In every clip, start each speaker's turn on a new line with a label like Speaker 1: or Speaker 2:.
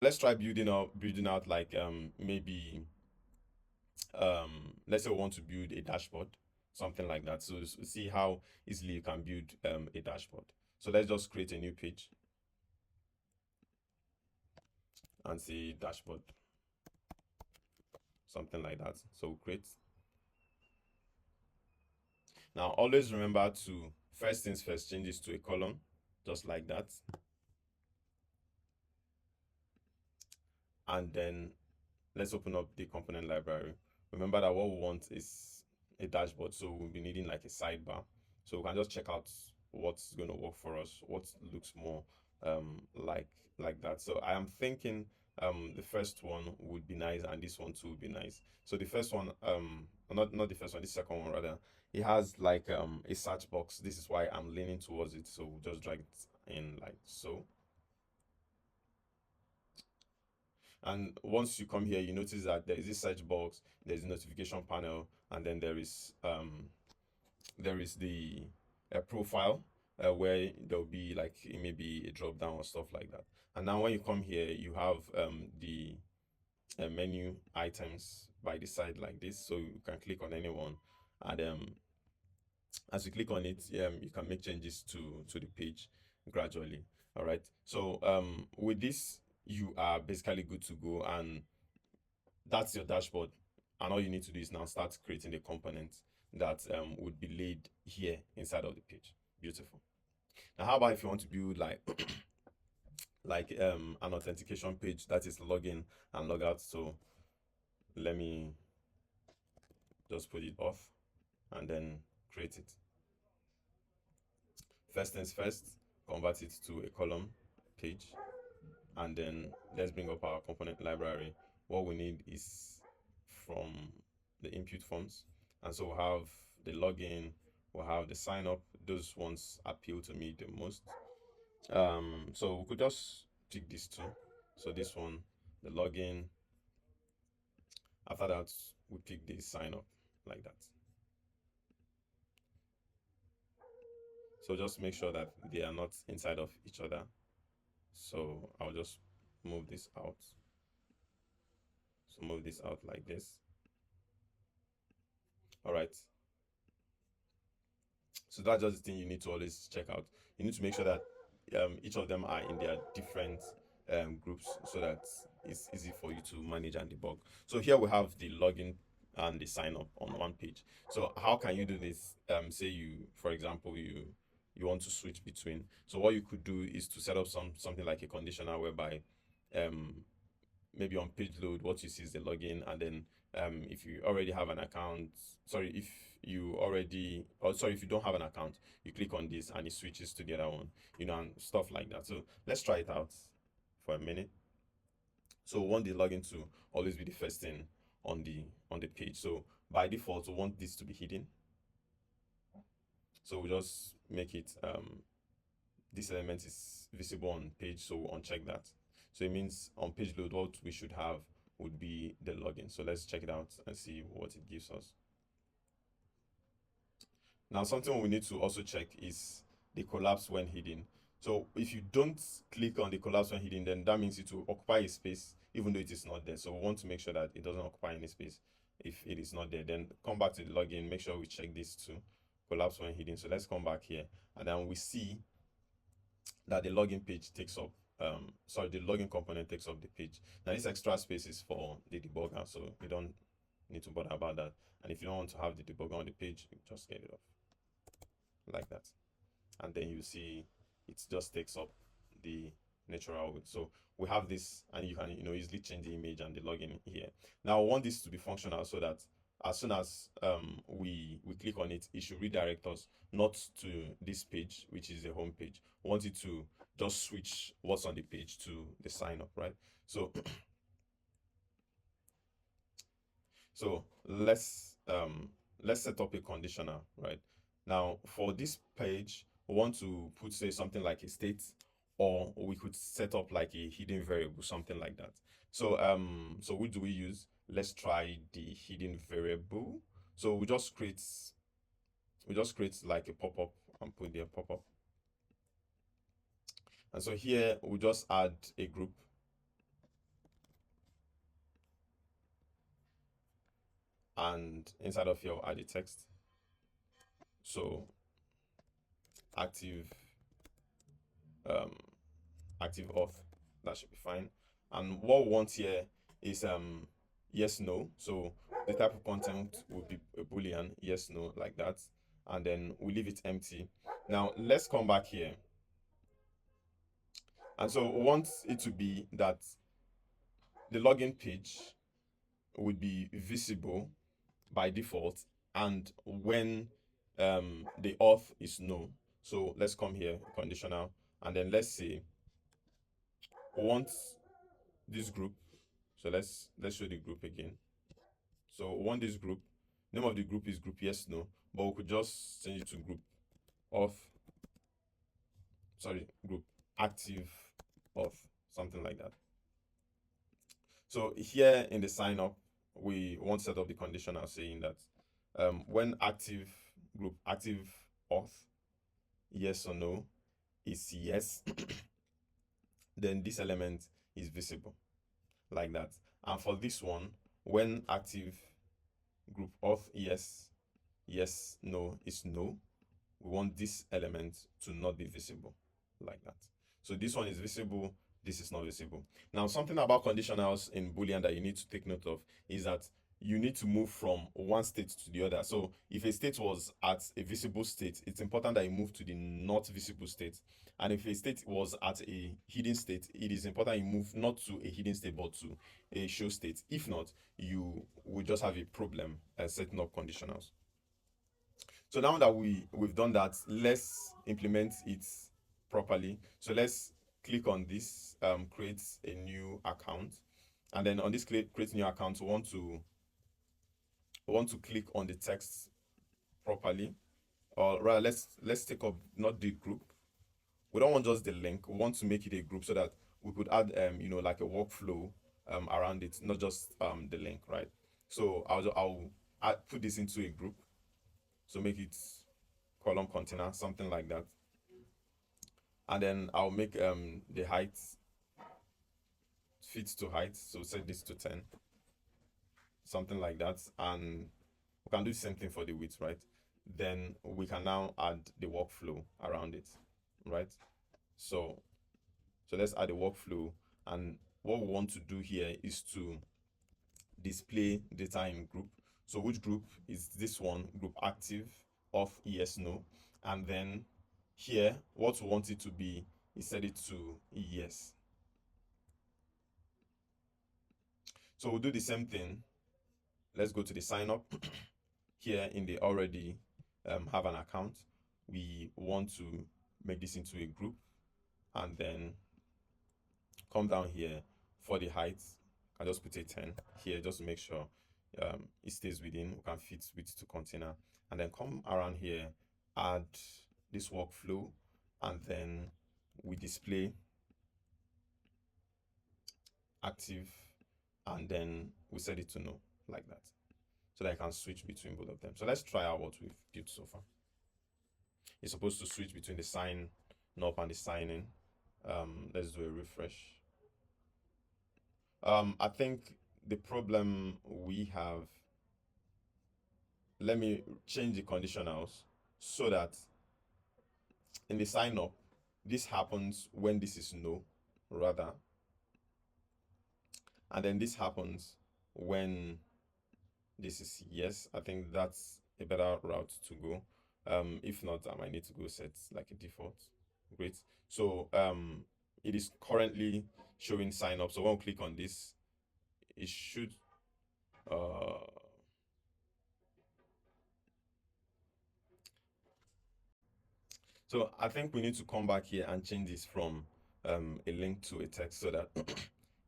Speaker 1: let's try building out like maybe let's say we want to build a dashboard, something like that. So see how easily you can build a dashboard. So let's just create a new page and say dashboard, something like that. So we'll create. Now always remember to first things first, change this to a column, just like that. And then let's open up the component library. Remember that what we want is a dashboard, so we'll be needing like a sidebar. So we can just check out what's going to work for us, what looks more like that. So I am thinking the first one would be nice, and this one too would be nice. So the first one, not the first one, the second one rather, it has like a search box. This is why I'm leaning towards it. So we'll just drag it in like so. And once you come here, you notice that there is this search box, there's a notification panel, and then there is the profile where there'll be like maybe a drop down or stuff like that. And now when you come here, you have the menu items by the side like this, so you can click on any one, and as you click on it, you can make changes to the page gradually. All right. So with this, you are basically good to go, and that's your dashboard. And all you need to do is now start creating the components that would be laid here inside of the page. Beautiful. Now, how about if you want to build like an authentication page that is login and log out? So let me just put it off and then create it. First things first, convert it to a column page, and then let's bring up our component library. What we need is from the input forms, and so we'll have the login, we'll have the sign up. Those ones appeal to me the most. So we could just pick these two. So this one, the login. After that, we pick the sign up like that. So just make sure that they are not inside of each other. So I'll just move this out. So move this out like this. All right. So that's just the thing you need to always check out. You need to make sure that each of them are in their different groups so that it's easy for you to manage and debug. So here we have the login and the sign up on one page. So how can you do this? Say you, for example, you want to switch between. So what you could do is to set up something like a conditional whereby um, maybe on page load, what you see is the login, and then if you already have an account, sorry, if you already, or sorry, if you don't have an account, you click on this and it switches to the other one, and stuff like that. So let's try it out for a minute. So we want the login to always be the first thing on the page. So by default, we want this to be hidden. So we just make it this element is visible on page, so we'll uncheck that. So it means on page load, what we should have would be the login. So let's check it out and see what it gives us. Now, something we need to also check is the collapse when hidden. So if you don't click on the collapse when hidden, then that means it will occupy a space even though it is not there. So we want to make sure that it doesn't occupy any space if it is not there. Then come back to the login, make sure we check this too, collapse when hidden. So let's come back here, and then we see that the login page takes up sorry, the login component takes up the page. Now this extra space is for the debugger, so you don't need to bother about that. And if you don't want to have the debugger on the page, you just get it off like that, and then you see it just takes up the natural width. So we have this, and you can easily change the image and the login here. Now I want this to be functional so that as soon as we click on it, it should redirect us not to this page, which is the home page. We want it to just switch what's on the page to the sign up, right? So so let's set up a conditional, right? Now for this page, we want to put say something like a state, or we could set up like a hidden variable, something like that. So what do we use? Let's try the hidden variable. So we just create like a pop-up and put there pop-up. And so here we just add a group. and inside of here I'll add the text. So active um active auth, that should be fine. And what we want here is yes no. So the type of content would be a boolean yes no, like that, and then we leave it empty. Now let's come back here, and so we want it to be that the login page would be visible by default and when the auth is no. So let's come here, conditional, and then let's say we want this group. So let's show the group again. So we want this group. Name of the group is group yes no, but we could just change it to group auth. Sorry, group active auth, something like that. So here in the sign up, we want to set up the conditional saying that when active group active auth yes or no is yes, then this element is visible, like that. And for this one, when active group auth yes no is no, we want this element to not be visible, like that. So this one is visible, this is not visible. Now, something about conditionals in Boolean that you need to take note of is that you need to move from one state to the other. So if a state was at a visible state, it's important that you move to the not visible state. And if a state was at a hidden state, it is important you move not to a hidden state but to a show state. If not, you will just have a problem setting up conditionals. So now that we've done that, let's implement it properly. So let's click on this, create a new account, and then on this create new account, we want to click on the text properly, or rather, let's take up not the group. We don't want just the link. We want to make it a group so that we could add like a workflow around it, not just the link, right? So I'll put this into a group. So make it column container, something like that. And then I'll make the height fit to height. So set this to 10, something like that. And we can do the same thing for the width, right? Then we can now add the workflow around it, right? So let's add a workflow. And what we want to do here is to display data in group. So which group is this one? Group active of yes no. And then here, what we want it to be is set it to yes. So we'll do the same thing. Let's go to the sign up. Here in the already have an account, we want to make this into a group, and then come down here for the height. I just put a 10 here just to make sure it stays within. We can fit width to container, and then come around here, add this workflow, and then we display active, and then we set it to no, like that, so that I can switch between both of them. So let's try out what we've built so far. It's supposed to switch between the sign up and the sign in. Let's do a refresh. I think the problem we have, let me change the conditionals so that in the sign up, this happens when this is no, rather, and then this happens when this is yes. I think that's a better route to go. If not, I might need to go set like a default. Great. So it is currently showing sign up. So when we click on this, it should so I think we need to come back here and change this from a link to a text so that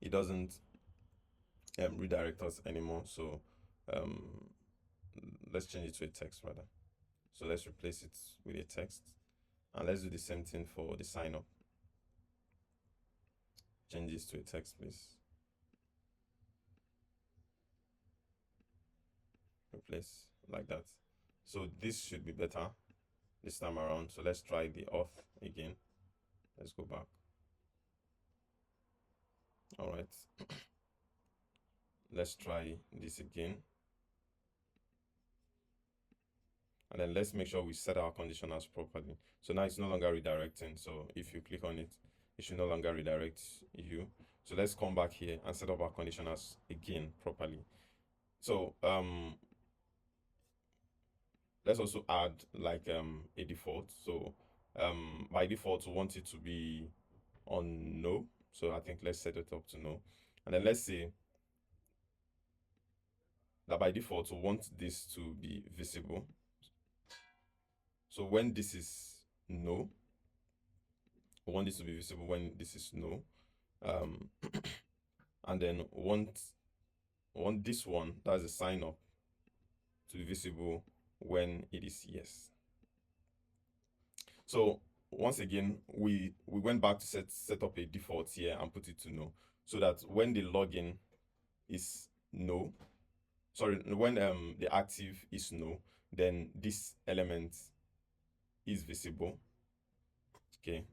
Speaker 1: it doesn't redirect us anymore. So um, let's change it to a text rather. So let's replace it with a text, and let's do the same thing for the sign up. Change this to a text, please. Replace like that. So this should be better this time around. So let's try the auth again. Let's go back. All right. Let's try this again. And then let's make sure we set our conditionals properly. So now it's no longer redirecting. So if you click on it, it should no longer redirect you. So let's come back here and set up our conditionals again properly. So let's also add like a default. So by default we want it to be on no. So I think let's set it up to no. And then let's say that by default we want this to be visible. So when this is no, we want this to be visible when this is no. And then want this one, that's a sign up, to be visible when it is yes. So once again, we went back to set up a default here and put it to no, so that when the login is no, sorry, when the active is no, then this element is visible. Okay,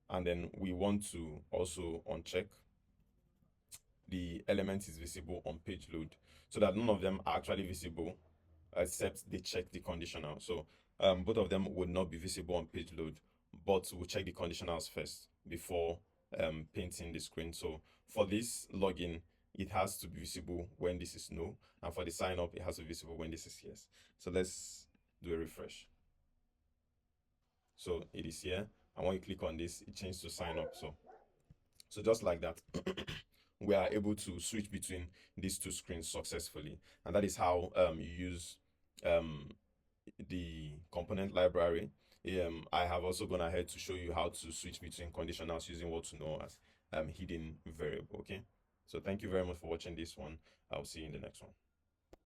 Speaker 1: and then we want to also uncheck the element is visible on page load, so that none of them are actually visible except they check the conditional. So both of them would not be visible on page load, but we'll check the conditionals first before painting the screen. So for this login, it has to be visible when this is no, and for the sign up, it has to be visible when this is yes. So let's do a refresh. So it is here, and when you click on this, it changes to sign up. So just like that, we are able to switch between these two screens successfully. And that is how you use the component library. I have also gone ahead to show you how to switch between conditionals using what to know as hidden variable. Okay. So thank you very much for watching this one. I'll see you in the next one.